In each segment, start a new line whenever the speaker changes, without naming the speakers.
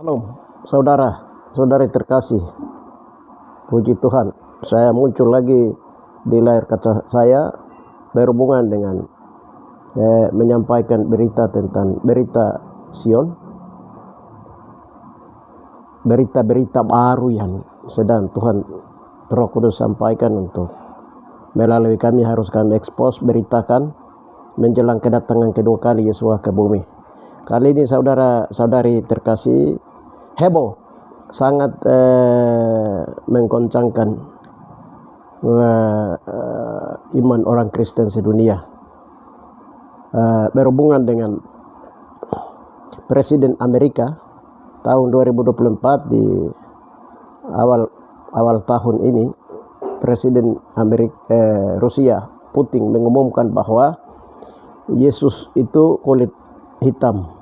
Shalom, saudara-saudari terkasih. Puji Tuhan, saya muncul lagi di layar kaca saya berhubungan dengan menyampaikan berita tentang berita Sion, berita-berita baru yang sedang Tuhan Roh Kudus sampaikan untuk melalui kami harus kami ekspos, beritakan menjelang kedatangan kedua kali Yesus ke bumi. Kali ini saudara-saudari terkasih, heboh, sangat menggoncangkan iman orang Kristen sedunia, berhubungan dengan Presiden Amerika tahun 2024. Di awal tahun ini Presiden Rusia Putin mengumumkan bahwa Yesus itu kulit hitam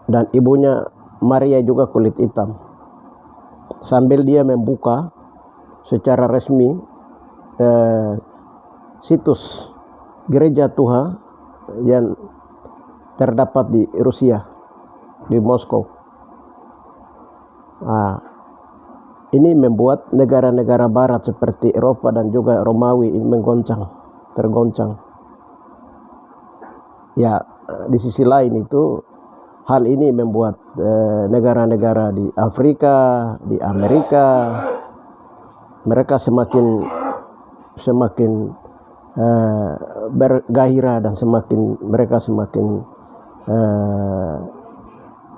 dan ibunya Maria juga kulit hitam, sambil dia membuka secara resmi situs gereja Tuhan yang terdapat di Rusia, di Moskow. Ini membuat negara-negara barat seperti Eropa dan juga Romawi ini tergoncang. Ya, di sisi lain itu hal ini membuat negara-negara di Afrika, di Amerika, mereka semakin bergairah dan mereka semakin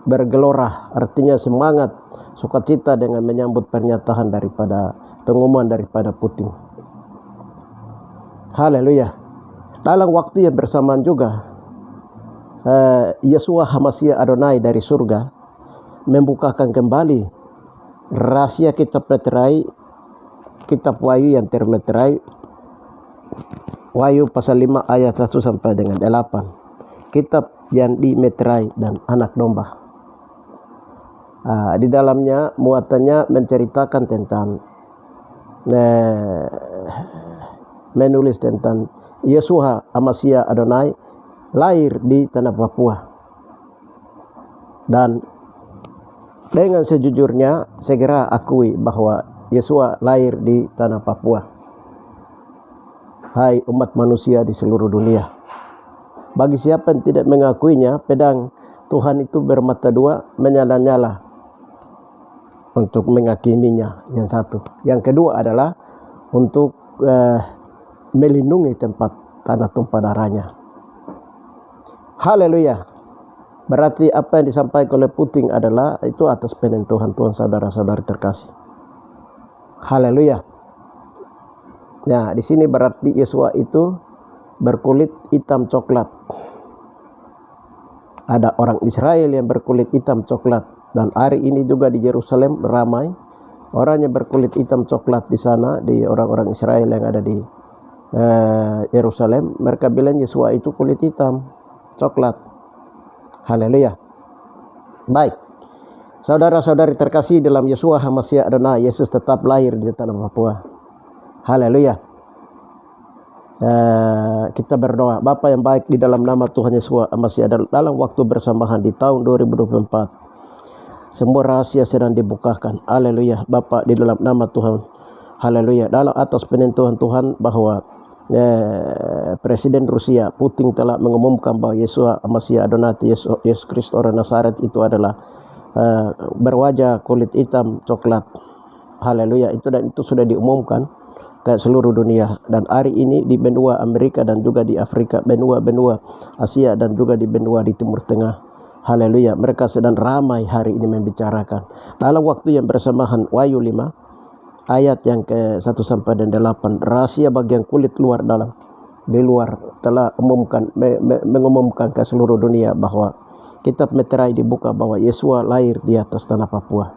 bergelora, artinya semangat, sukacita dengan menyambut pernyataan pengumuman daripada Putin. Haleluya. Dalam waktu yang bersamaan juga Yeshua HaMashiach Adonai dari surga membukakan kembali rahasia kitab Wahyu yang termeterai, Wahyu pasal 5 ayat 1 sampai dengan 8, kitab yang dimeterai dan anak domba. Di dalamnya muatannya menceritakan tentang menulis tentang Yeshua HaMashiach Adonai lahir di tanah Papua. Dan dengan sejujurnya segera akui bahwa Yeshua lahir di tanah Papua. Hai umat manusia di seluruh dunia, bagi siapa yang tidak mengakuinya, pedang Tuhan itu bermata dua menyala-nyala untuk menghakiminya. Yang satu, yang kedua adalah untuk melindungi tempat tanah tumpah darahnya. Haleluya. Berarti apa yang disampaikan oleh Putin adalah itu atas penentuan Tuhan, saudara-saudari terkasih. Haleluya. Nah, di sini berarti Yeshua itu berkulit hitam coklat. Ada orang Israel yang berkulit hitam coklat, dan hari ini juga di Yerusalem ramai orang yang berkulit hitam coklat di sana, di orang-orang Israel yang ada di Yerusalem. Mereka bilang Yeshua itu kulit hitam coklat. Haleluya. Baik, saudara-saudari terkasih dalam Yeshua HaMashiach Adonai, Yesus tetap lahir di tanah Papua. Haleluya. Kita berdoa. Bapa yang baik, di dalam nama Tuhan Yeshua HaMashiach, dalam waktu bersamaan di tahun 2024 semua rahasia sedang dibukakan. Haleluya. Bapa, di dalam nama Tuhan, haleluya, dalam atas penentuan Tuhan bahwa Presiden Rusia Putin telah mengumumkan bahwa Yeshua HaMashiach Adonai, Yesus Kristus orang Nazaret itu adalah berwajah kulit hitam coklat. Haleluya. Dan itu sudah diumumkan ke seluruh dunia. Dan hari ini di benua Amerika dan juga di Afrika, benua Asia dan juga di benua di Timur Tengah. Haleluya. Mereka sedang ramai hari ini membicarakan. Dalam waktu yang bersamaan, Wahyu 5 ayat yang ke 1 sampai dan 8, rahasia bagian kulit luar dalam di luar telah mengumumkan ke seluruh dunia bahwa kitab meterai dibuka bahwa Yeshua lahir di atas tanah Papua.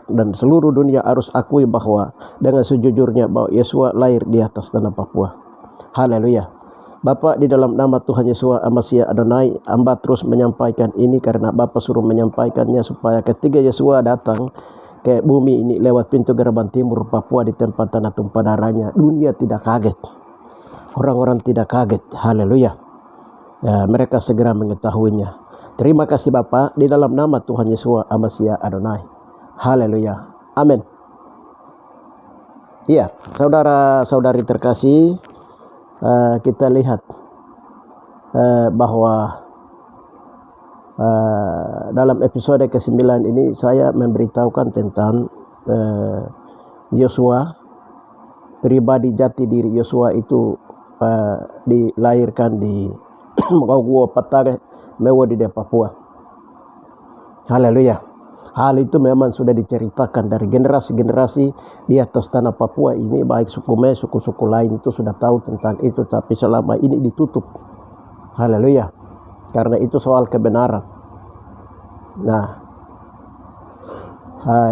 Dan seluruh dunia harus akui bahwa dengan sejujurnya bahwa Yeshua lahir di atas tanah Papua. Haleluya. Bapa, di dalam nama Tuhan Yeshua HaMashiach Adonai, hamba terus menyampaikan ini karena Bapa suruh menyampaikannya supaya ketika Yeshua datang ke bumi ini lewat pintu gerbang timur Papua di tempat tanah tumpah darahnya, dunia tidak kaget, orang-orang tidak kaget. Haleluya. Mereka segera mengetahuinya. Terima kasih Bapa, di dalam nama Tuhan Yeshua Hamasia Adonai. Haleluya. Amin. Iya, saudara-saudari terkasih, kita lihat bahwa dalam episode ke-9 ini saya memberitahukan tentang Yosua, pribadi jati diri Yosua itu dilahirkan di Gua Patare Mewo di Papua. Haleluya. Hal itu memang sudah diceritakan dari generasi-generasi di atas tanah Papua ini, baik suku Me, suku-suku lain itu sudah tahu tentang itu, tapi selama ini ditutup. Haleluya. Karena itu soal kebenaran. Nah,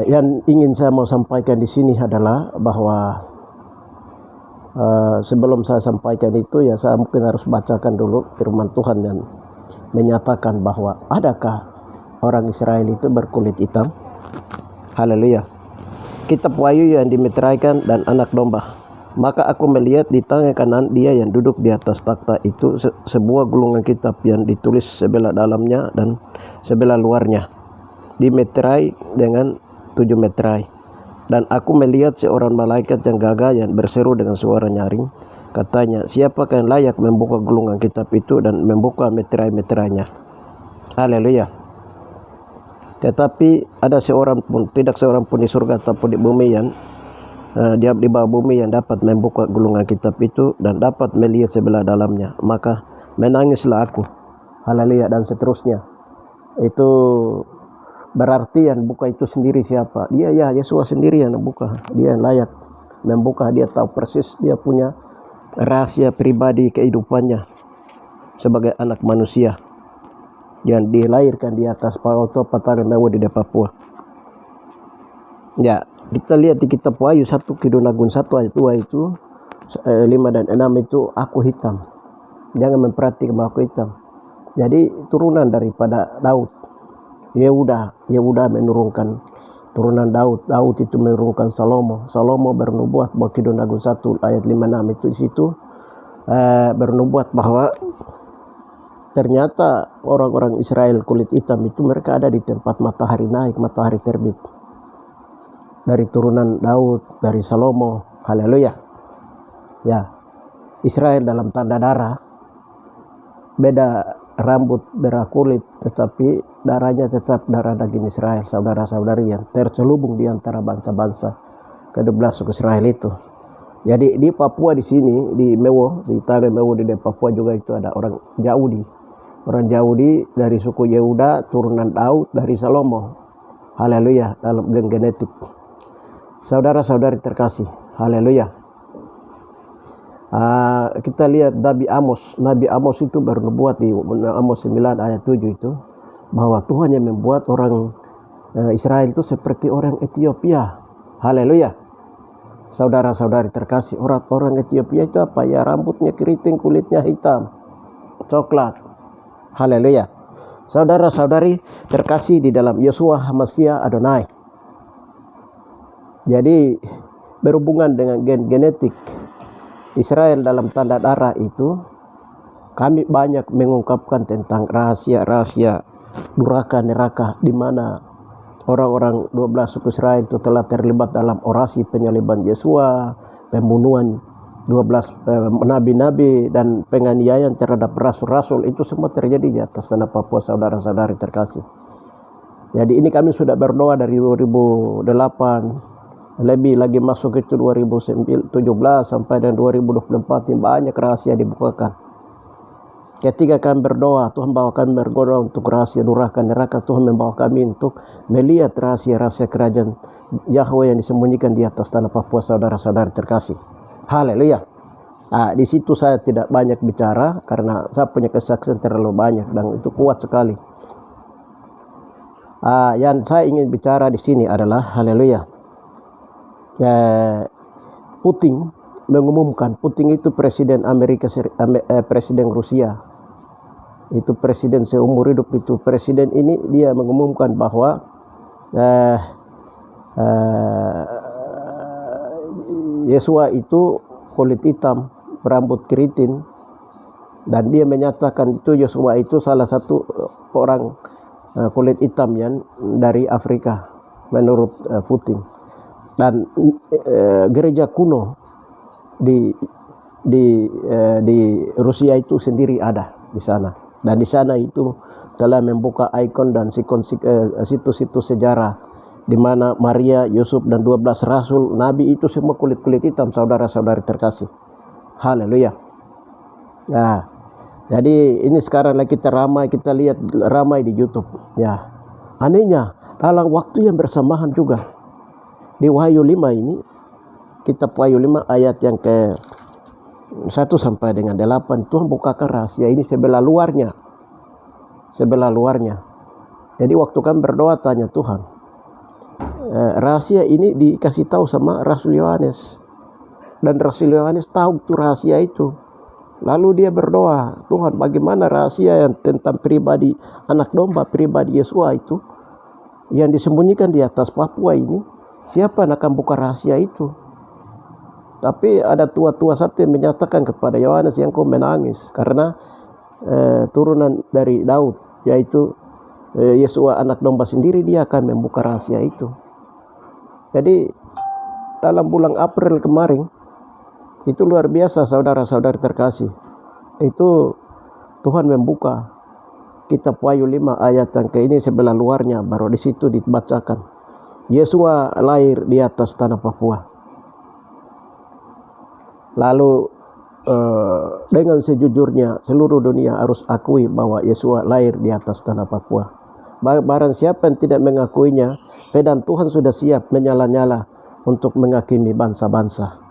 yang ingin saya mau sampaikan di sini adalah bahwa sebelum saya sampaikan itu, ya saya mungkin harus bacakan dulu firman Tuhan yang menyatakan bahwa adakah orang Israel itu berkulit hitam. Haleluya. Kitab Wahyu yang dimeteraikan dan anak domba. Maka aku melihat di tangan kanan dia yang duduk di atas takhta itu sebuah gulungan kitab yang ditulis sebelah dalamnya dan sebelah luarnya, dimeterai dengan 7 meterai. Dan aku melihat seorang malaikat yang gagah yang berseru dengan suara nyaring, katanya, siapakah yang layak membuka gulungan kitab itu dan membuka meterai-meterainya? Haleluya. Tetapi ada tidak seorang pun di surga ataupun di bumi yang di bawah bumi yang dapat membuka gulungan kitab itu dan dapat melihat sebelah dalamnya. Maka menangislah aku. Haleluya. Dan seterusnya. Itu berarti yang buka itu sendiri siapa? Dia, ya Yesus sendiri yang membuka. Dia yang layak membuka. Dia tahu persis, dia punya rahasia pribadi kehidupannya sebagai anak manusia yang dilahirkan di atas Pauto Patare Mewo di Papua. Ya, kita lihat di kitab Wahyu 1 Kidung 1 ayat 2 itu 5 dan 6 itu, aku hitam. Jangan memperhatikan bahwa aku hitam. Jadi turunan daripada Daud. Yehuda menurunkan turunan Daud. Daud itu menurunkan Salomo. Salomo bernubuat bahwa Kidung 1 ayat 5-6 itu di situ bernubuat bahwa ternyata orang-orang Israel kulit hitam itu mereka ada di tempat matahari naik, matahari terbit. Dari turunan Daud, dari Salomo. Haleluya. Ya, Israel dalam tanda darah. Beda rambut, beda kulit, tetapi darahnya tetap darah daging Israel, saudara-saudari yang terselubung di antara bangsa-bangsa ke-12 suku Israel itu. Jadi di Papua di sini, di Mewo, di Tare Mewo di Papua juga itu ada orang Yahudi. Orang Yahudi dari suku Yehuda, turunan Daud, dari Salomo. Haleluya, dalam gen genetik. Saudara-saudari terkasih, haleluya. Kita lihat Nabi Amos itu bernubuat di Amos 9 ayat 7 itu, bahwa Tuhan yang membuat orang Israel itu seperti orang Ethiopia. Haleluya. Saudara-saudari terkasih, orang Ethiopia itu apa ya? Rambutnya keriting, kulitnya hitam, coklat. Haleluya. Saudara-saudari terkasih di dalam Yeshua Hamasia Adonai. Jadi berhubungan dengan gen genetik Israel dalam tanda darah itu, kami banyak mengungkapkan tentang rahasia-rahasia durhaka neraka, di mana orang-orang 12 suku Israel itu telah terlibat dalam orasi penyaliban Yesua, pembunuhan 12 nabi-nabi, dan penganiayaan terhadap rasul-rasul. Itu semua terjadi di atas tanah Papua, saudara-saudari terkasih. Jadi ini kami sudah berdoa dari 2008, lebih lagi masuk itu 2017 sampai dan 2024 ini banyak rahasia dibukakan. Ketika kami berdoa, Tuhan bawa kami berdoa untuk rahasia durhaka neraka. Tuhan membawa kami untuk melihat rahasia-rahasia kerajaan Yahweh yang disembunyikan di atas tanah Papua, saudara-saudara terkasih. Haleluya. Di situ saya tidak banyak bicara karena saya punya kesaksian terlalu banyak dan itu kuat sekali. Yang saya ingin bicara di sini adalah haleluya. Putin mengumumkan, Putin itu presiden Amerika, presiden Rusia, itu presiden seumur hidup itu. Presiden ini dia mengumumkan bahwa Yesua itu kulit hitam, berambut keriting, Dan dia menyatakan itu Yosua itu salah satu orang kulit hitam yang dari Afrika menurut Putin. Dan gereja kuno di Rusia itu sendiri ada di sana. Dan di sana itu telah membuka ikon dan situs-situs sejarah di mana Maria, Yusuf dan 12 rasul nabi itu semua kulit-kulit hitam, saudara-saudari terkasih. Haleluya. Nah, jadi ini sekarang lagi kita lihat ramai di YouTube. Ya, anehnya dalam waktu yang bersamaan juga di Wahyu 5 ini, kitab Wahyu 5 ayat yang ke 1 sampai dengan 8, Tuhan bukakan rahasia ini sebelah luarnya. Jadi waktu kami berdoa tanya Tuhan, rahasia ini dikasih tahu sama Rasul Yohanes, dan Rasul Yohanes tahu tuh rahasia itu. Lalu dia berdoa, Tuhan bagaimana rahasia yang tentang pribadi anak domba, pribadi Yesua itu yang disembunyikan di atas Papua ini, siapa yang akan buka rahasia itu? Tapi ada tua-tua satu yang menyatakan kepada Yohanes, yang kau menangis karena turunan dari Daud, yaitu Yesua anak domba sendiri, dia akan membuka rahasia itu. Jadi dalam bulan April kemarin itu luar biasa, saudara-saudari terkasih. Itu Tuhan membuka kitab Wahyu 5 ayat yang ke ini sebelah luarnya, baru di situ dibacakan Yesua lahir di atas tanah Papua. Lalu dengan sejujurnya seluruh dunia harus akui bahwa Yesua lahir di atas tanah Papua. Barang siapa yang tidak mengakuinya, pedang Tuhan sudah siap menyala-nyala untuk menghakimi bangsa-bangsa.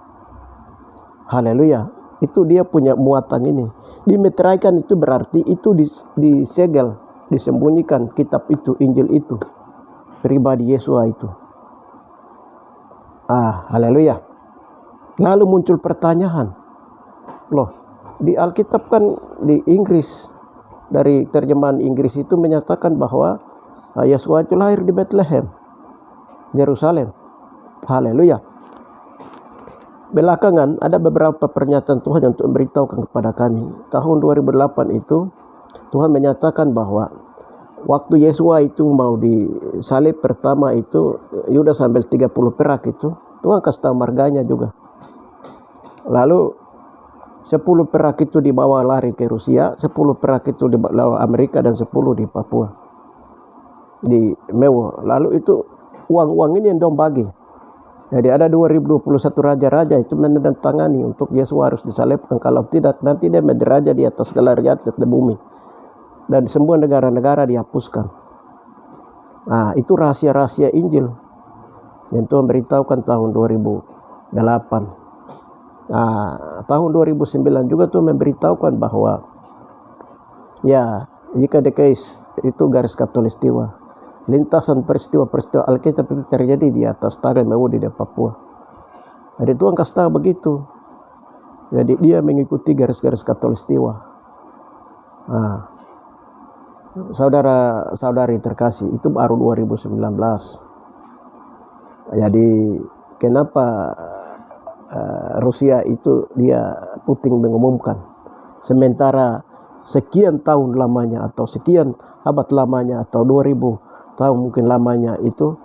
Haleluya. Itu dia punya muatan ini. Dimeteraikan itu berarti itu disegel, disembunyikan kitab itu, Injil itu, pribadi Yesua itu. Haleluya. Lalu muncul pertanyaan, loh, di Alkitab kan di Inggris, dari terjemahan Inggris itu menyatakan bahwa Yesua itu lahir di Bethlehem, Yerusalem. Haleluya. Belakangan ada beberapa pernyataan Tuhan yang untuk memberitahukan kepada kami. Tahun 2008 itu Tuhan menyatakan bahwa waktu Yesua itu mau disalib pertama itu, Yudas ambil 30 perak itu, Tuhan kasih tahu marganya juga. Lalu 10 perak itu dibawa lari ke Rusia, 10 perak itu dibawa Amerika, dan 10 di Papua, di Mewo. Lalu itu uang-uang ini yang dong bagi. Jadi ada 2021 raja-raja itu menandatangani untuk Yesus harus disalibkan. Kalau tidak, nanti dia menjadi raja di atas segala rakyat di bumi. Dan semua negara-negara dihapuskan. Itu rahasia-rahasia Injil yang Tuhan beritahukan tahun 2008. Tahun 2009 juga Tuhan memberitahukan bahwa ya, jika the case itu garis khatulistiwa, lintasan peristiwa-peristiwa Alkitab itu terjadi di atas tanah Maudi di Papua. Jadi Tuhan kasih tahu begitu. Jadi dia mengikuti garis-garis khatulistiwa. Saudara-saudari terkasih, itu baru 2019. Jadi kenapa Rusia itu Putin mengumumkan, sementara sekian tahun lamanya atau sekian abad lamanya atau 2000 tahun mungkin lamanya itu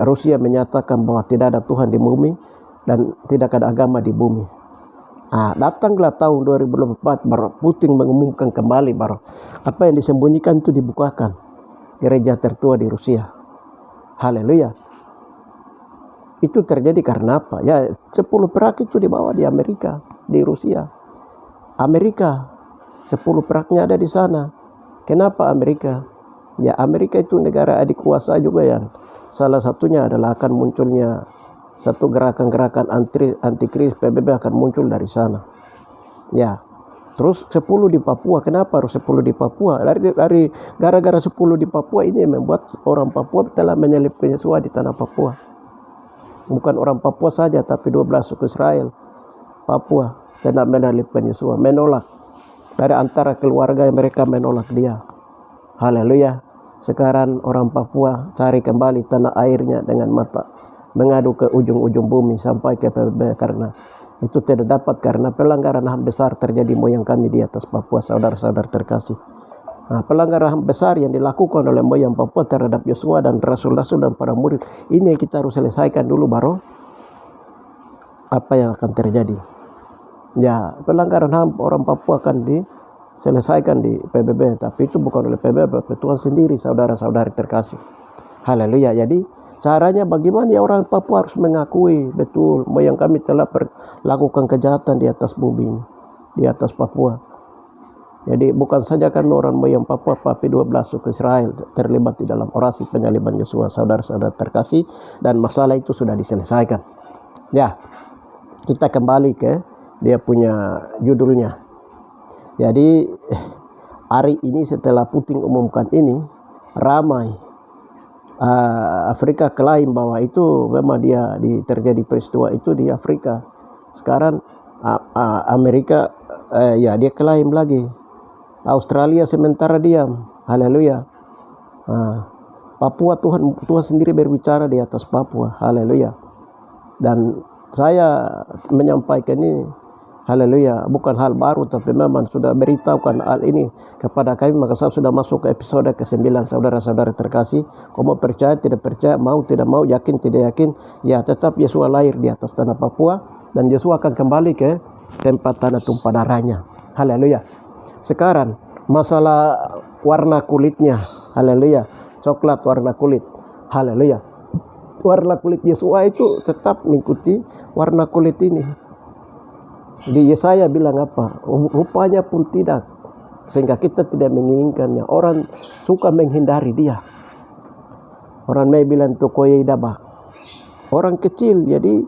Rusia menyatakan bahwa tidak ada Tuhan di bumi dan tidak ada agama di bumi. Datanglah tahun 2024 baru Putin mengumumkan kembali, baru apa yang disembunyikan itu dibukakan, gereja tertua di Rusia. Haleluya. Itu terjadi karena apa? Ya, 10 perak itu dibawa di Amerika, di Rusia. Amerika 10 peraknya ada di sana. Kenapa Amerika? Ya, Amerika itu negara adik kuasa juga, yang salah satunya adalah akan munculnya satu gerakan-gerakan antikris PBB akan muncul dari sana. Ya, terus 10 di Papua. Kenapa harus 10 di Papua? Dari gara-gara 10 di Papua ini yang membuat orang Papua telah menyalibkan Yesus di tanah Papua. Bukan orang Papua saja, tapi 12 suku Israel Papua telah menyalibkan Yesus, menolak. Dari antara keluarga yang mereka menolak dia. Haleluya. Sekarang orang Papua cari kembali tanah airnya dengan mata, mengadu ke ujung-ujung bumi sampai ke PBB karena Itu tidak dapat karena pelanggaran HAM besar terjadi moyang kami di atas Papua, saudara-saudara terkasih. Nah, pelanggaran HAM besar yang dilakukan oleh moyang Papua terhadap Yosua dan rasul-rasul dan para murid, ini yang kita harus selesaikan dulu, baru apa yang akan terjadi. Ya, pelanggaran HAM orang Papua akan diselesaikan di PBB, tapi itu bukan oleh PBB, Tuhan sendiri, saudara-saudari terkasih. Haleluya. Jadi caranya bagaimana ya, orang Papua harus mengakui betul moyang kami telah melakukan kejahatan di atas bumi ini, di atas Papua. Jadi bukan saja kami orang moyang Papua, tapi 12 suku Israel terlibat di dalam orasi penyaliban Yosua, saudara-saudara terkasih, dan masalah itu sudah diselesaikan. Ya, kita kembali ke dia punya judulnya. Jadi hari ini setelah Putin umumkan ini, ramai Afrika klaim bahwa itu memang dia terjadi peristiwa itu di Afrika. Sekarang Amerika ya dia klaim lagi. Australia sementara diam. Haleluya. Papua, Tuhan sendiri berbicara di atas Papua. Haleluya. Dan saya menyampaikan ini, haleluya, bukan hal baru, tapi memang sudah beritahukan hal ini kepada kami. Maka saya sudah masuk ke episode ke-9, saudara-saudara terkasih. Kau mau percaya, tidak percaya, mau, tidak mau, yakin, tidak yakin, ya tetap Yosua lahir di atas tanah Papua, dan Yosua akan kembali ke tempat tanah tumpah darahnya. Haleluya. Sekarang masalah warna kulitnya, haleluya, coklat warna kulit, haleluya. Warna kulit Yosua itu tetap mengikuti warna kulit ini. Di Yesaya bilang apa? Rupanya pun tidak, sehingga kita tidak menginginkannya. Orang suka menghindari dia. Orang may bilang tu koye daba. Orang kecil, jadi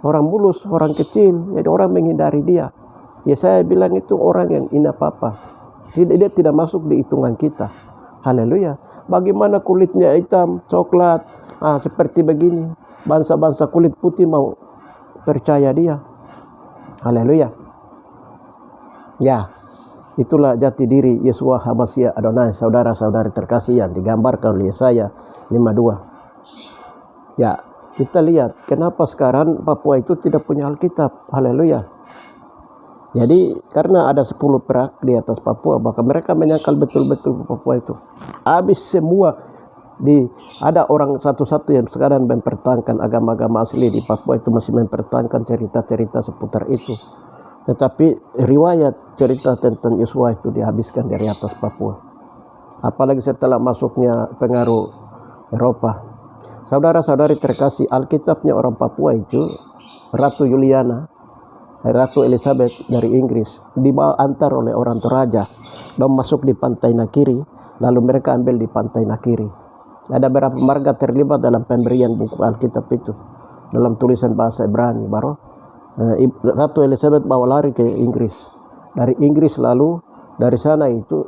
orang mulus, orang kecil, jadi orang menghindari dia. Yesaya bilang itu orang yang ina papa. Dia tidak masuk di hitungan kita. Haleluya. Bagaimana kulitnya hitam, coklat, seperti begini. Bangsa-bangsa kulit putih mau percaya dia. Haleluya. Ya, itulah jati diri Yeshua HaMashiach Adonai, saudara-saudari terkasih, yang digambarkan oleh Yesaya 52. Ya, kita lihat kenapa sekarang Papua itu tidak punya Alkitab. Haleluya. Jadi karena ada 10 perak di atas Papua, maka mereka menyangkal betul-betul Papua itu. Habis semua ada orang satu-satu yang sekarang mempertahankan agama-agama asli di Papua itu, masih mempertahankan cerita-cerita seputar itu. Tetapi riwayat cerita tentang Yosua itu dihabiskan dari atas Papua. Apalagi setelah masuknya pengaruh Eropa. Saudara-saudari terkasih, Alkitabnya orang Papua itu Ratu Juliana, Ratu Elizabeth dari Inggris, dibawa antar oleh orang Toraja dan masuk di pantai Nakiri, lalu mereka ambil di pantai Nakiri. Ada beberapa marga terlibat dalam pemberian buku Alkitab itu dalam tulisan bahasa Ibrani. Baru Ratu Elizabeth bawa lari ke Inggris. Dari Inggris lalu dari sana itu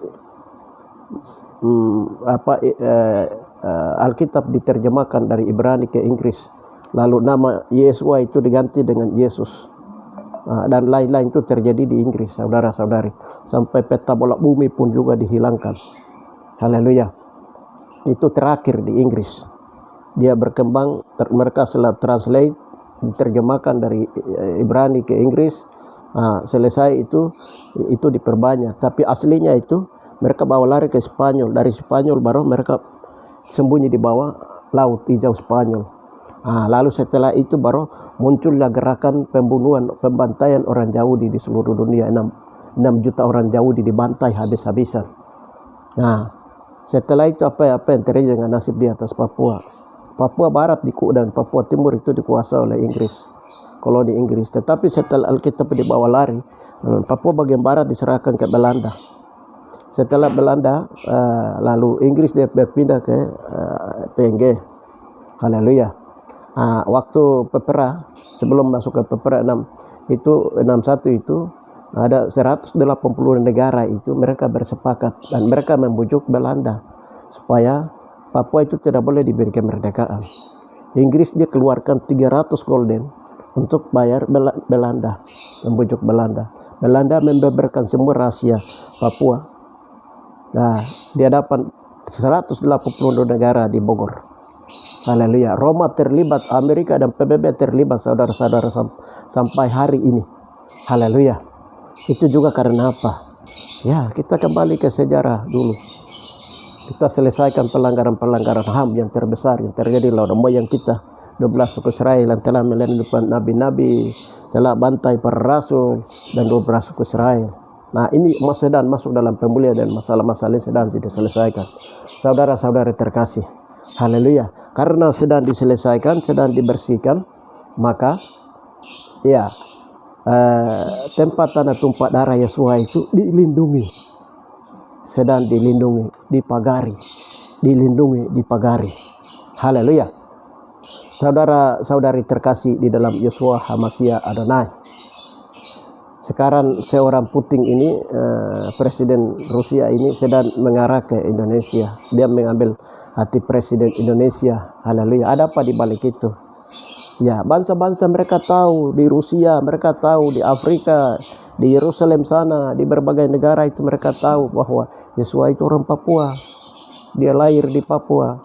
Alkitab diterjemahkan dari Ibrani ke Inggris. Lalu nama Yesua itu diganti dengan Yesus. Dan lain-lain itu terjadi di Inggris, saudara-saudari. Sampai peta bola bumi pun juga dihilangkan. Haleluya. Itu terakhir di Inggris. Dia berkembang, mereka setelah translate, diterjemahkan dari Ibrani ke Inggris. Selesai itu diperbanyak. Tapi aslinya itu mereka bawa lari ke Spanyol. Dari Spanyol baru mereka sembunyi di bawah laut hijau Spanyol. Lalu setelah itu baru munculnya gerakan pembunuhan, pembantaian orang Yahudi di seluruh dunia. 6 juta orang Yahudi dibantai habis-habisan. Setelah itu apa yang terjadi dengan nasib di atas Papua? Papua Barat dan Papua Timur itu dikuasai oleh Inggris, koloni Inggris. Tetapi setelah Alkitab dibawa lari, Papua bagian barat diserahkan ke Belanda. Setelah Belanda, lalu Inggris dia berpindah ke PNG. Haleluya. Waktu pepera, sebelum masuk ke pepera 61 itu, ada 180 negara itu mereka bersepakat dan mereka membujuk Belanda supaya Papua itu tidak boleh diberi kemerdekaan. Inggris dia keluarkan 300 golden untuk bayar Belanda, membujuk Belanda. Belanda membeberkan semua rahasia Papua. Dia dapat 180 negara di Bogor. Haleluya. Roma terlibat, Amerika dan PBB terlibat, saudara-saudara, sampai hari ini. Haleluya. Itu juga karena apa? Ya, kita kembali ke sejarah dulu. Kita selesaikan pelanggaran-pelanggaran HAM yang terbesar yang terjadi lawan moyang kita, 12 suku Israel yang telah melendukan nabi-nabi, telah bantai para rasul dan 12 suku Israel. Nah, ini sedang masuk dalam pemulihan dan masalah-masalah yang sedang diselesaikan. Saudara-saudara terkasih, haleluya. Karena sedang diselesaikan, sedang dibersihkan, maka ya tempat tanah tumpah darah Yesua itu dilindungi, sedang dilindungi, dipagari, dilindungi, dipagari. Haleluya. Saudara-saudari terkasih di dalam Yeshua HaMashiach Adonai. Sekarang seorang Putin ini, presiden Rusia ini sedang mengarah ke Indonesia. Dia mengambil hati presiden Indonesia. Haleluya. Ada apa di balik itu? Ya, bangsa-bangsa mereka tahu di Rusia, mereka tahu di Afrika, di Yerusalem sana, di berbagai negara itu mereka tahu bahwa Yesua itu orang Papua. Dia lahir di Papua.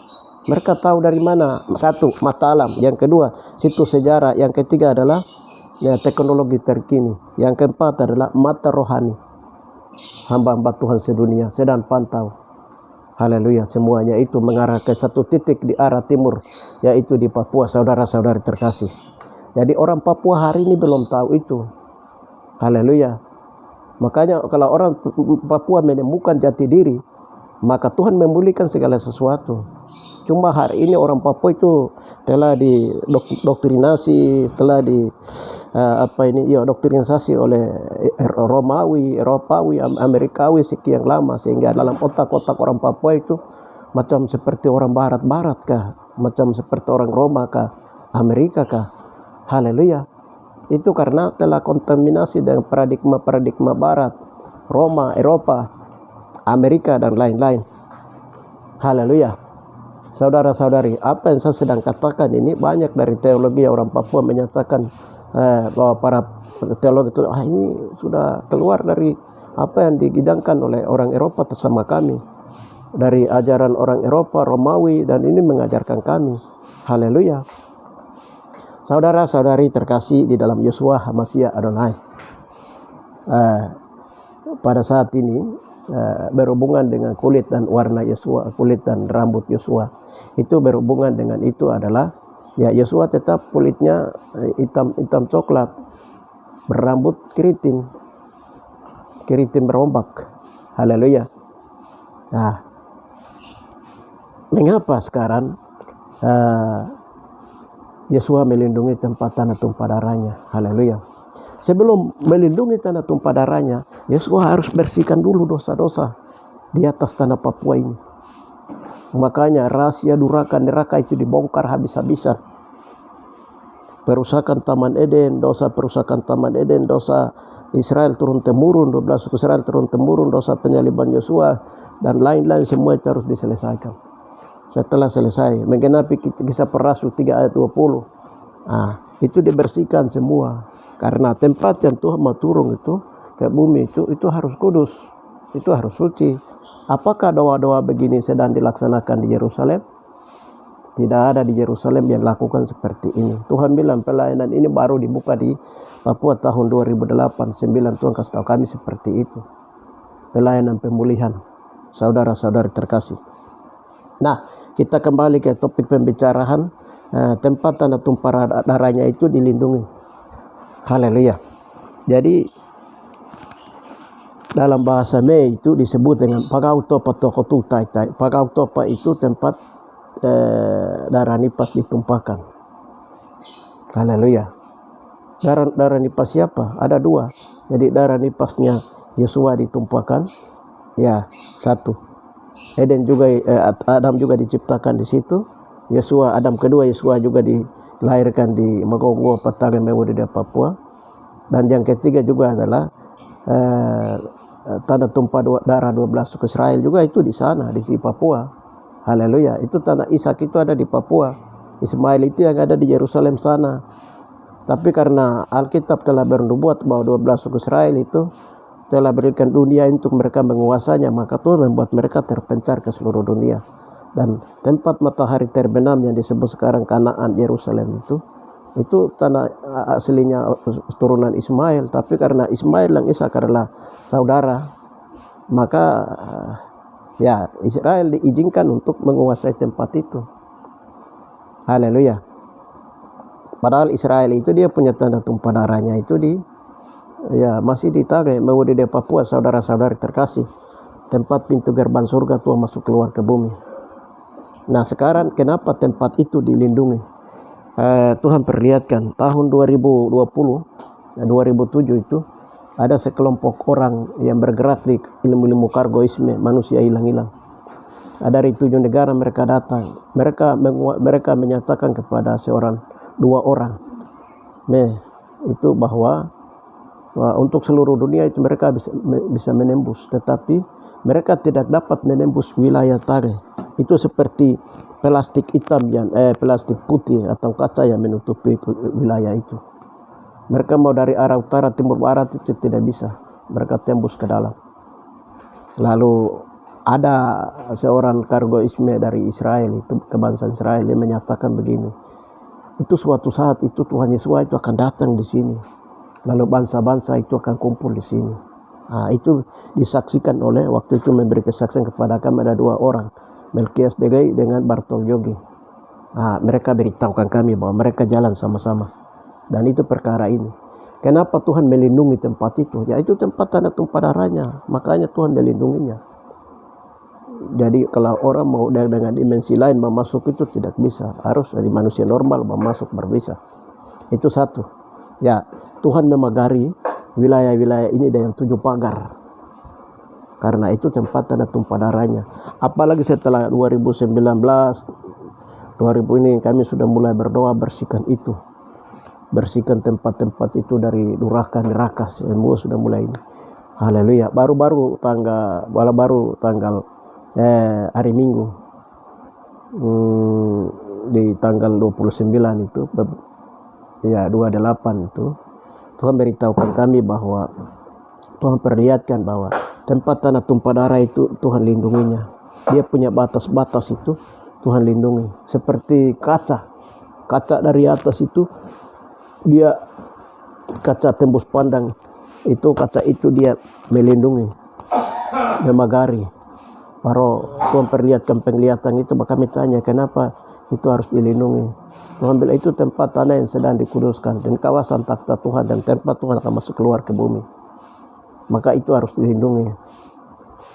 Mereka tahu dari mana? Satu, mata alam. Yang kedua, situs sejarah. Yang ketiga adalah ya, teknologi terkini. Yang keempat adalah mata rohani. Hamba-hamba Tuhan sedunia sedang pantau. Haleluya. Semuanya itu mengarah ke satu titik di arah timur, yaitu di Papua, saudara-saudari terkasih. Jadi orang Papua hari ini belum tahu itu. Haleluya. Makanya kalau orang Papua menemukan jati diri, maka Tuhan memulihkan segala sesuatu. Cuma hari ini orang Papua itu telah didoktrinasi, telah doktrinasi oleh Romawi, Eropawi, Amerikawi sekian lama, sehingga dalam otak-otak orang Papua itu macam seperti orang barat-barat kah, macam seperti orang Roma kah, Amerika kah. Haleluya. Itu karena telah kontaminasi dengan paradigma barat, Roma, Eropa, Amerika dan lain-lain. Haleluya. Saudara-saudari, apa yang saya sedang katakan ini banyak dari teologi orang Papua menyatakan bahwa para teologi itu ini sudah keluar dari apa yang digidangkan oleh orang Eropa bersama kami, dari ajaran orang Eropa, Romawi, dan ini mengajarkan kami. Haleluya. Saudara-saudari terkasih di dalam Yeshua HaMashiach Adonai, pada saat ini berhubungan dengan kulit dan warna Yesua, kulit dan rambut Yesua. Itu berhubungan dengan itu adalah ya, Yesua tetap kulitnya hitam coklat, berambut keriting berombak. Haleluya. Nah, mengapa sekarang Yesua melindungi tempat tanah tumpah darahnya? Haleluya. Sebelum melindungi tanah tumpah darahnya, Yesua harus bersihkan dulu dosa-dosa di atas tanah Papua ini. Makanya rahasia durhaka neraka itu dibongkar habis-habisan. Perusakan Taman Eden, dosa perusakan Taman Eden, dosa Israel turun-temurun, 12 suku Israel turun-temurun, dosa penyaliban Yesua, dan lain-lain semua itu harus diselesaikan. Setelah selesai, menggenapi kisah para rasul 3 ayat 20. Itu dibersihkan semua. Karena tempat yang Tuhan mau turun itu ke bumi itu harus kudus, itu harus suci. Apakah doa-doa begini sedang dilaksanakan di Yerusalem? Tidak ada di Yerusalem yang lakukan seperti ini. Tuhan bilang pelayanan ini baru dibuka di Papua tahun 2008-9. Tuhan kasih tahu kami seperti itu. Pelayanan pemulihan, saudara-saudari terkasih. Nah, kita kembali ke topik pembicaraan. Tempat tanah tumpah darahnya itu dilindungi. Haleluya. Jadi dalam bahasa Mei itu disebut dengan Pagautopa Tokotu Tai. Pagautopa itu tempat darah nipas ditumpahkan. Haleluya. Darah nipas siapa? Ada dua. Jadi darah nipasnya Yesua ditumpahkan. Ya, satu. Eden juga Adam juga diciptakan di situ. Yesua Adam kedua Yesua juga dilahirkan di Magogo Patang Mewuri di Papua. Dan yang ketiga juga adalah tanah tumpah darah 12 suku Israel juga itu di sana, di Papua. Haleluya. Itu tanah Ishak itu ada di Papua. Ismail itu yang ada di Yerusalem sana. Tapi karena Alkitab telah bernubuat bahwa 12 suku Israel itu telah berikan dunia untuk mereka menguasanya, maka Tuhan membuat mereka terpencar ke seluruh dunia. Dan tempat matahari terbenam yang disebut sekarang Kanaan Yerusalem itu tanah aslinya turunan Ismail, tapi karena Ismail dan Ishak adalah saudara, maka ya Israel diizinkan untuk menguasai tempat itu. Haleluya. Padahal Israel itu dia punya tanda tumpah darahnya itu masih di Tage, mau di Papua, saudara-saudari terkasih, tempat pintu gerbang surga Tuhan masuk keluar ke bumi. Nah sekarang kenapa tempat itu dilindungi? Tuhan perlihatkan tahun 2020 dan 2007 itu ada sekelompok orang yang bergerak di ilmu-ilmu kargoisme, manusia hilang-hilang. Dari 7 negara mereka datang. Mereka menyatakan kepada 2 orang itu bahwa untuk seluruh dunia itu mereka bisa menembus, tetapi mereka tidak dapat menembus wilayah Tage. Itu seperti plastik hitam plastik putih atau kaca yang menutupi wilayah itu. Mereka mau dari arah utara, timur, barat itu tidak bisa. Mereka tembus ke dalam. Lalu ada seorang kargoisme dari Israel, itu kebangsaan Israel, yang menyatakan begini, itu suatu saat itu Tuhan Yesus itu akan datang di sini, lalu bangsa-bangsa itu akan kumpul di sini. Itu disaksikan oleh, waktu itu memberi kesaksian kepada kami ada 2 orang, Melkias Degai dengan Bartol Yogi. Mereka beritahukan kami bahwa mereka jalan sama-sama, dan itu perkara ini. Kenapa Tuhan melindungi tempat itu? Ya itu tempat tanda tumpah darahnya, makanya Tuhan melindunginya. Jadi kalau orang mau dengan dimensi lain masuk itu tidak bisa, harus dari manusia normal masuk berbisa. Itu satu. Ya, Tuhan memagari wilayah-wilayah ini dengan 7 pagar. Karena itu tempat tanda tumpah darahnya. Apalagi setelah 2019, 2000 ini kami sudah mulai berdoa bersihkan itu. Bersihkan tempat-tempat itu dari durhaka neraka, semua sudah mulai ini. Haleluya. Baru tanggal hari Minggu di tanggal 29 itu 28 itu Tuhan beritahukan kami bahwa Tuhan perlihatkan bahwa tempat tanah tumpah darah itu Tuhan lindunginya. Dia punya batas-batas itu Tuhan lindungi. Seperti kaca dari atas itu dia kaca tembus pandang, itu kaca itu dia melindungi, memagari. Baru Tuhan perlihatkan penglihatan itu, maka kami tanya kenapa itu harus dilindungi. Tuhan bilang itu tempat tanah yang sedang dikuduskan dan kawasan takhta Tuhan, dan tempat Tuhan akan masuk keluar ke bumi, maka itu harus dilindungi.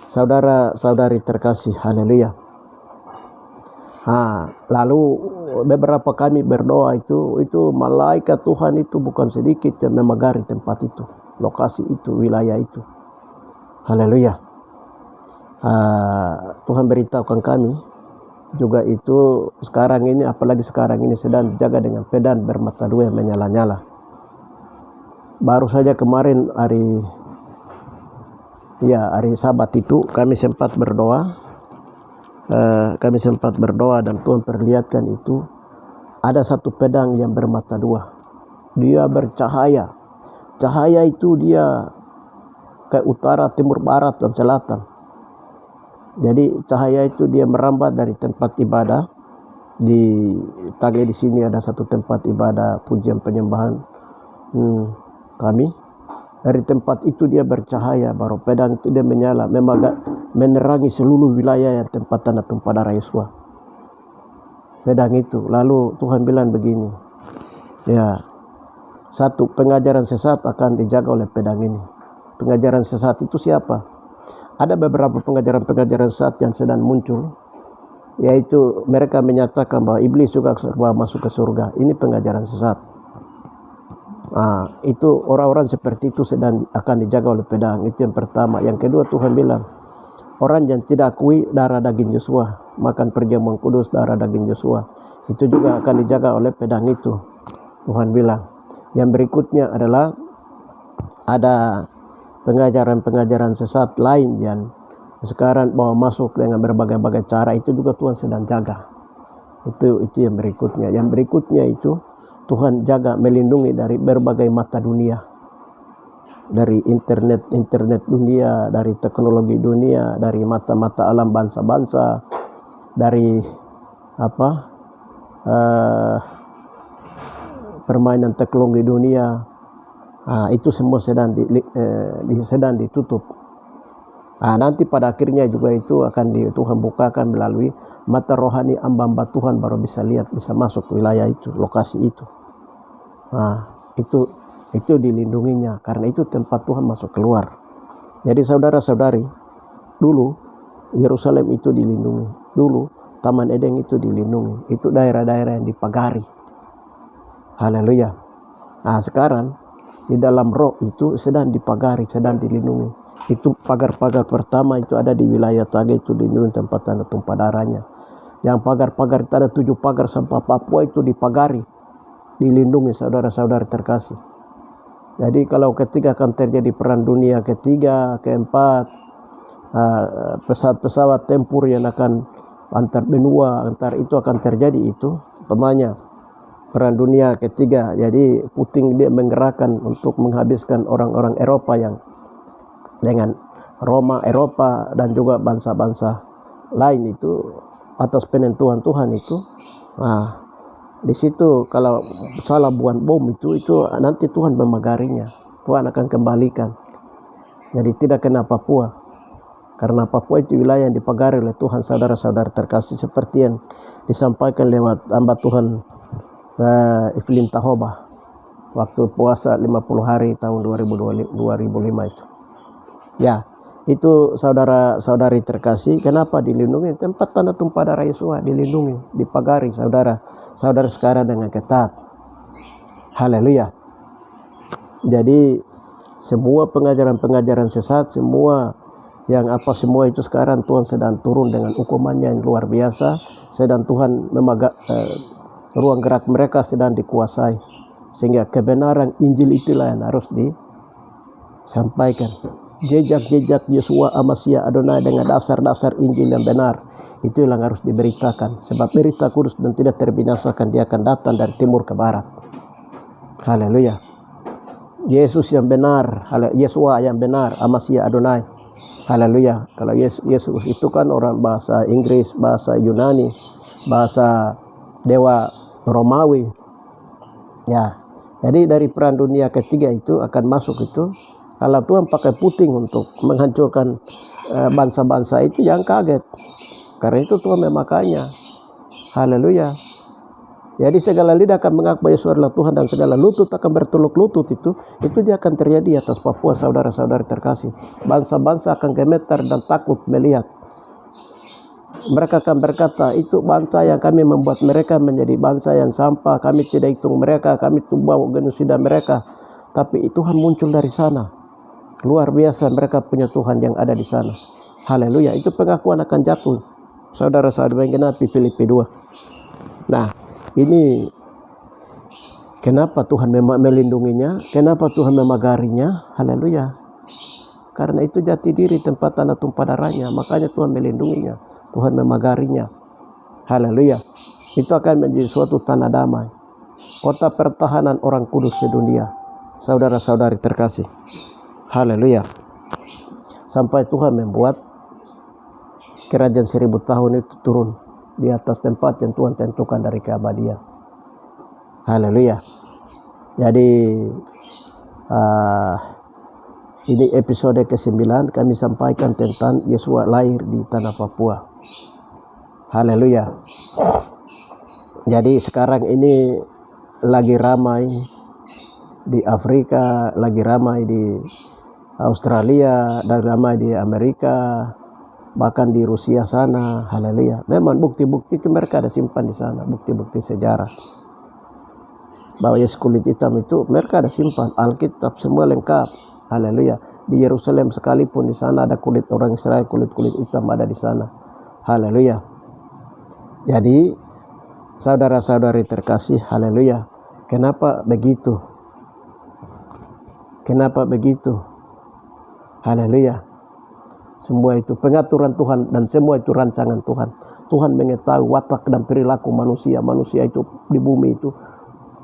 Saudara-saudari terkasih, haleluya. Lalu beberapa kami berdoa itu malaikat Tuhan itu bukan sedikit yang memagari tempat itu, lokasi itu, wilayah itu. Haleluya. Tuhan beritahukan kami juga itu sekarang ini, apalagi sekarang ini sedang dijaga dengan pedan bermata 2 yang menyala-nyala. Baru saja kemarin hari Sabat itu kami sempat berdoa, dan Tuhan perlihatkan itu ada satu pedang yang bermata 2. Dia bercahaya. Cahaya itu dia ke utara, timur, barat, dan selatan. Jadi cahaya itu dia merambat dari tempat ibadah di Tage. Di sini ada satu tempat ibadah pujian penyembahan kami. Dari tempat itu dia bercahaya, baru pedang itu dia menyala, menerangi seluruh wilayah yang tempat tanah tumpah darah Yesus. Pedang itu. Lalu Tuhan bilang begini, ya, satu, pengajaran sesat akan dijaga oleh pedang ini. Pengajaran sesat itu siapa? Ada beberapa pengajaran sesat yang sedang muncul, yaitu mereka menyatakan bahwa iblis juga masuk ke surga. Ini pengajaran sesat. Itu orang-orang seperti itu akan dijaga oleh pedang. Itu yang pertama. Yang kedua, Tuhan bilang orang yang tidak akui darah daging Yosua, makan perjamuan kudus darah daging Yosua, itu juga akan dijaga oleh pedang itu, Tuhan bilang. Yang berikutnya adalah ada pengajaran-pengajaran sesat lain yang sekarang mau masuk dengan berbagai-bagai cara, itu juga Tuhan sedang jaga. Itu yang berikutnya. Yang berikutnya itu Tuhan jaga, melindungi dari berbagai mata dunia, dari internet dunia, dari teknologi dunia, dari mata-mata alam bangsa-bangsa, dari permainan teknologi dunia, itu semua sedang ditutup. Nanti pada akhirnya juga itu akan Tuhan bukakan melalui mata rohani hamba-hamba Tuhan, baru bisa lihat, bisa masuk wilayah itu, lokasi itu. Itu dilindunginya, karena itu tempat Tuhan masuk keluar. Jadi saudara-saudari, dulu Yerusalem itu dilindungi, dulu Taman Eden itu dilindungi, itu daerah-daerah yang dipagari. Haleluya. Sekarang di dalam roh itu sedang dipagari, sedang dilindungi. Itu pagar-pagar pertama itu ada di wilayah Tage, itu dilindungi tempat tanda tumpah darahnya. Yang pagar-pagar itu ada 7 pagar sampai Papua itu dipagari, dilindungi, saudara-saudara terkasih. Jadi kalau ketika akan terjadi perang dunia ketiga, keempat, pesawat-pesawat tempur yang akan antar benua, itu akan terjadi itu, umpamanya perang dunia ketiga. Jadi Putin dia menggerakkan untuk menghabiskan orang-orang Eropa yang dengan Roma, Eropa dan juga bangsa-bangsa lain itu atas penentuan Tuhan itu. Di situ kalau salah buang bom itu nanti Tuhan memagarinya, Tuhan akan kembalikan. Jadi tidak kena Papua, karena Papua itu wilayah yang dipagari oleh Tuhan, saudara-saudara terkasih, seperti yang disampaikan lewat hamba Tuhan Evelyn Tahoba waktu puasa 50 hari tahun 2005 itu. Ya, itu saudara-saudari terkasih, kenapa dilindungi? Tempat tanda tumpah darah Yesus dilindungi, dipagari, saudara sekarang dengan ketat. Haleluya. Jadi semua pengajaran-pengajaran sesat, semua semua itu sekarang Tuhan sedang turun dengan hukumannya yang luar biasa. Sedang Tuhan ruang gerak mereka sedang dikuasai, sehingga kebenaran Injil itulah yang harus disampaikan. Jejak-jejak Yesua Amasya Adonai dengan dasar-dasar Injil yang benar, itu yang harus diberitakan. Sebab berita kudus dan tidak terbinasakan, dia akan datang dari timur ke barat. Haleluya. Yesus yang benar, Yesua yang benar, Amasya Adonai. Haleluya. Kalau Yesus itu kan orang bahasa Inggris, bahasa Yunani, bahasa dewa Romawi. Ya. Jadi dari perang dunia ketiga itu akan masuk itu. Kalau Tuhan pakai Putin untuk menghancurkan bangsa-bangsa itu, jangan kaget. Karena itu Tuhan memakainya. Haleluya. Jadi segala lidah akan mengaku bahwa Yesus adalah Tuhan, dan segala lutut akan bertuluk lutut itu dia akan terjadi atas Papua, saudara-saudari terkasih. Bangsa-bangsa akan gemetar dan takut melihat. Mereka akan berkata, itu bangsa yang kami membuat mereka menjadi bangsa yang sampah, kami tidak hitung mereka, kami tumbang genosida mereka. Tapi Tuhan muncul dari sana. Luar biasa, mereka punya Tuhan yang ada di sana. Haleluya. Itu pengakuan akan jatuh, saudara-saudara yang genapi Filipi 2. Nah, ini kenapa Tuhan melindunginya, kenapa Tuhan memagarinya. Haleluya. Karena itu jati diri tempat tanda tumpah darahnya, makanya Tuhan melindunginya, Tuhan memagarinya. Haleluya. Itu akan menjadi suatu tanah damai, kota pertahanan orang kudus sedunia, saudara-saudari terkasih. Haleluya. Sampai Tuhan membuat kerajaan 1000 tahun itu turun di atas tempat yang Tuhan tentukan dari keabadian. Haleluya. Jadi ini episode ke-9 kami sampaikan tentang Yesus lahir di tanah Papua. Haleluya. Jadi sekarang ini lagi ramai di Afrika, lagi ramai di Australia, dan ramai di Amerika, bahkan di Rusia sana. Haleluya. Memang bukti-bukti itu mereka ada simpan di sana, bukti-bukti sejarah bahwa Yesus kulit hitam itu mereka ada simpan, Alkitab semua lengkap. Haleluya. Di Yerusalem sekalipun di sana ada kulit orang Israel, kulit hitam ada di sana. Haleluya. Jadi saudara-saudari terkasih, haleluya. Kenapa begitu? Kenapa begitu? Haleluya. Semua itu pengaturan Tuhan dan semua itu rancangan Tuhan. Tuhan mengetahui watak dan perilaku manusia. Manusia itu di bumi itu,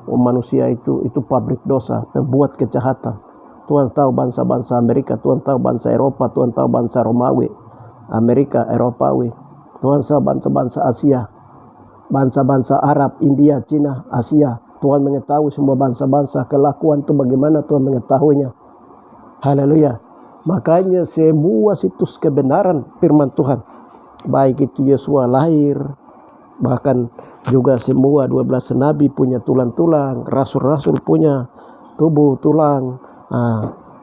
manusia itu pabrik dosa, membuat kejahatan. Tuhan tahu bangsa-bangsa Amerika, Tuhan tahu bangsa Eropa, Tuhan tahu bangsa Romawi, Amerika, Eropawi. Tuhan bangsa-bangsa Asia, bangsa-bangsa Arab, India, Cina, Asia. Tuhan mengetahui semua bangsa-bangsa, kelakuan itu bagaimana Tuhan mengetahuinya. Haleluya. Makanya semua situs kebenaran firman Tuhan, baik itu Yesua lahir, bahkan juga semua 12 nabi punya tulang-tulang, rasul-rasul punya tubuh tulang,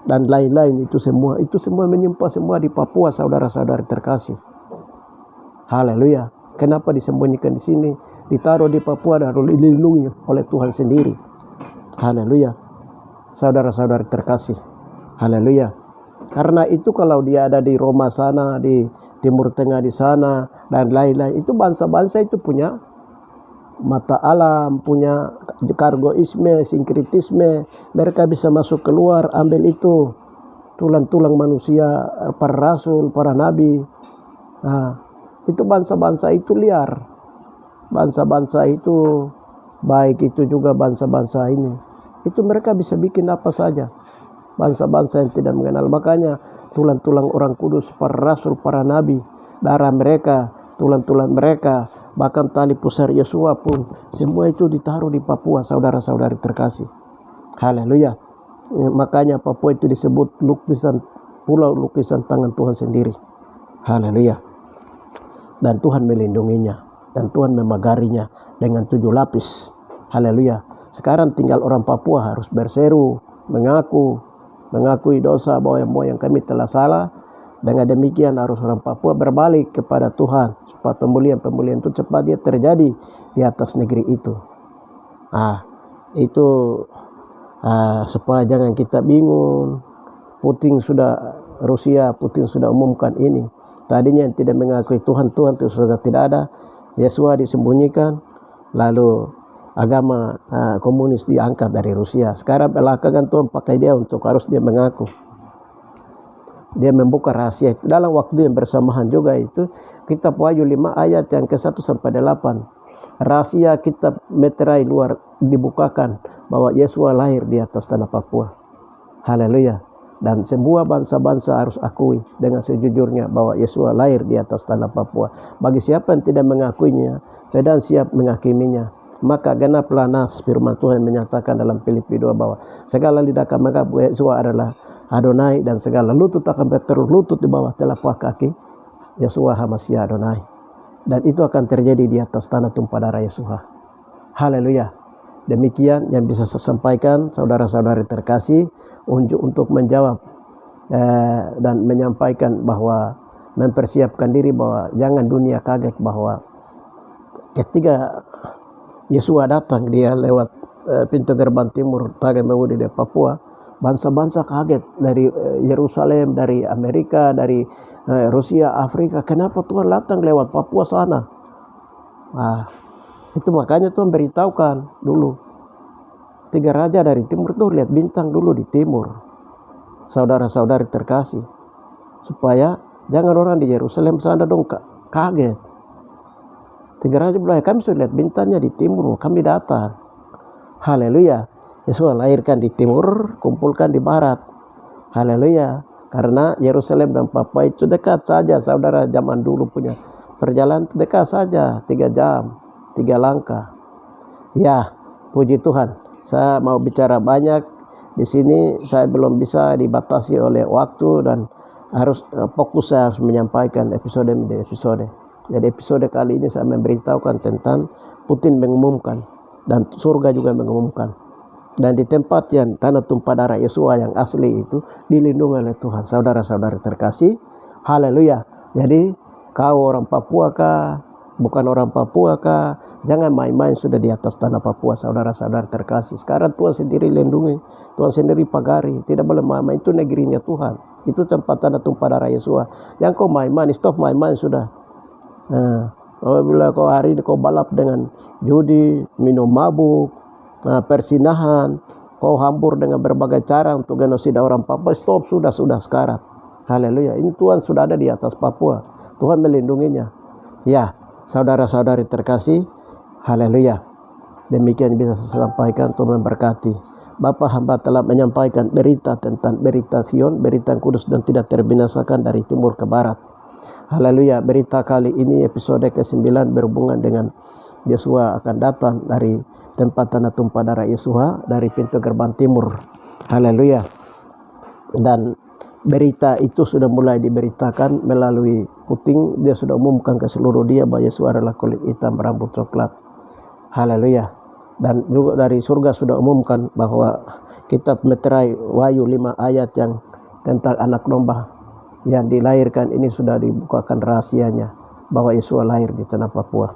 dan lain-lain, itu semua menyimpan semua di Papua, saudara-saudari terkasih. Haleluya. Kenapa disembunyikan di sini, ditaruh di Papua dan dilindungi oleh Tuhan sendiri. Haleluya. Saudara-saudari terkasih. Haleluya. Karena itu kalau dia ada di Roma sana, di Timur Tengah di sana, dan lain-lain, itu bangsa-bangsa itu punya mata alam, punya kargoisme, sinkritisme. Mereka bisa masuk keluar, ambil itu tulang-tulang manusia, para rasul, para nabi. Itu bangsa-bangsa itu liar. Bangsa-bangsa itu, baik itu juga bangsa-bangsa ini, itu mereka bisa bikin apa saja. Bangsa-bangsa yang tidak mengenal. Makanya tulang-tulang orang kudus, para rasul, para nabi, darah mereka, tulang-tulang mereka, bahkan tali pusar Yesua pun, semua itu ditaruh di Papua, saudara-saudari terkasih. Haleluya. Makanya Papua itu disebut pulau lukisan tangan Tuhan sendiri. Haleluya. Dan Tuhan melindunginya, dan Tuhan memagarinya dengan 7 lapis. Haleluya. Sekarang tinggal orang Papua harus berseru, mengakui dosa bahwa yang kami telah salah. Dengan demikian harus orang Papua berbalik kepada Tuhan, supaya pemulihan itu cepat dia terjadi di atas negeri itu. Supaya jangan kita bingung. Putin sudah umumkan ini. Tadinya yang tidak mengakui Tuhan itu sudah tidak ada. Yesua disembunyikan, lalu agama komunis diangkat dari Rusia. Sekarang belakangan Tuhan pakai dia untuk harus dia mengaku. Dia membuka rahasia itu. Dalam waktu yang bersamaan juga itu, kitab Wahyu 5 ayat yang ke-1 sampai 8. Rahasia kitab meterai luar dibukakan bahwa Yesua lahir di atas tanah Papua. Haleluya. Dan semua bangsa-bangsa harus akui dengan sejujurnya bahwa Yesua lahir di atas tanah Papua. Bagi siapa yang tidak mengakuinya, dan siap menghakiminya, maka genaplah nas firman Tuhan menyatakan dalam Filipi 2 bahwa segala lidah akan mengaku Yesua adalah Adonai, dan segala lutut akan berlutut di bawah telapak kaki Yesua HaMashiach Adonai. Dan itu akan terjadi di atas tanah tumpah darah Yesua. Haleluya. Demikian yang bisa saya sampaikan, saudara-saudari terkasih, untuk menjawab dan menyampaikan bahwa mempersiapkan diri, bahwa jangan dunia kaget bahwa ketika Yesua datang, dia lewat pintu gerbang timur Tagan Mewudi di Papua. Bangsa-bangsa kaget dari Yerusalem, dari Amerika, dari Rusia, Afrika. Kenapa Tuhan datang lewat Papua sana? Itu makanya Tuhan beritahukan dulu. 3 raja dari timur tuh lihat bintang dulu di timur. Saudara-saudari terkasih. Supaya jangan orang di Yerusalem sana dong kaget. 3 raja bilang, kami sudah lihat bintangnya di timur, kami datang. Haleluya. Yesus lahirkan di timur, kumpulkan di barat. Haleluya. Karena Yerusalem dan Papua itu dekat saja, saudara. Zaman dulu punya perjalanan itu dekat saja, 3 jam, 3 langkah. Ya, puji Tuhan. Saya mau bicara banyak di sini, saya belum bisa dibatasi oleh waktu dan harus fokus, saya harus menyampaikan episode demi episode. Jadi episode kali ini saya memberitahukan tentang Putin mengumumkan dan surga juga mengumumkan. Dan di tempat yang tanah tumpah darah Yesua yang asli itu dilindungi oleh Tuhan. Saudara-saudari terkasih, haleluya. Jadi kau orang Papua kah, bukan orang Papua kah, jangan main-main sudah di atas tanah Papua, saudara-saudari terkasih. Sekarang Tuhan sendiri lindungi, Tuhan sendiri pagari, tidak boleh main-main. Itu negerinya Tuhan, itu tempat tanah tumpah darah Yesua. Yang kau main-main, stop main-main sudah. Bila kau hari ini kau balap dengan judi, minum mabuk, persinahan, kau hambur dengan berbagai cara untuk genosida orang Papua, stop sudah sekarang. Haleluya. Ini Tuhan sudah ada di atas Papua. Tuhan melindunginya. Ya, saudara-saudari terkasih, haleluya. Demikian bisa saya sampaikan, Tuhan memberkati. Bapa, hamba telah menyampaikan berita tentang berita Sion, berita kudus dan tidak terbinasakan dari timur ke barat. Haleluya. Berita kali ini episode ke-9 berhubungan dengan Yesua akan datang dari tempat tanah tumpah darah Yesua, dari pintu gerbang timur. Haleluya. Dan berita itu sudah mulai diberitakan melalui puting. Dia sudah umumkan ke seluruh dia bahwa Yesua adalah kulit hitam berambut coklat. Haleluya. Dan juga dari surga sudah umumkan bahwa kitab meterai Wahyu 5 ayat yang tentang anak domba yang dilahirkan ini sudah dibukakan rahasianya bahwa Yesua lahir di tanah Papua.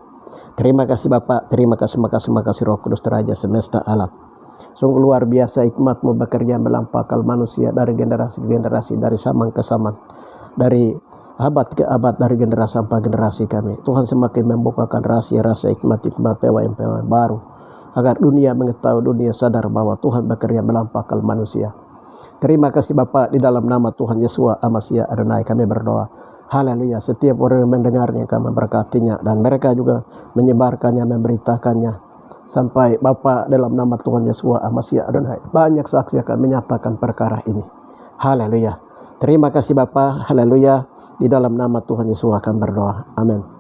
Terima kasih Bapak, terima kasih Roh Kudus Raja semesta alam. Sungguh luar biasa hikmat-Mu bekerja melampaui akal manusia dari generasi ke generasi, dari zaman ke zaman, dari abad ke abad, dari generasi sampai generasi kami. Tuhan semakin membukakan rahasia-rahasia hikmat-hikmat PWM baru, agar dunia mengetahui, dunia sadar bahwa Tuhan bekerja melampaui akal manusia. Terima kasih Bapa, di dalam nama Tuhan Yesua Amasya Adonai kami berdoa. Haleluya. Setiap orang yang mendengarnya kami berkatinya, dan mereka juga menyebarkannya, memberitakannya, sampai Bapa dalam nama Tuhan Yesua Amasya Adonai banyak saksi akan menyatakan perkara ini. Haleluya. Terima kasih Bapa. Haleluya. Di dalam nama Tuhan Yesus akan berdoa. Amin.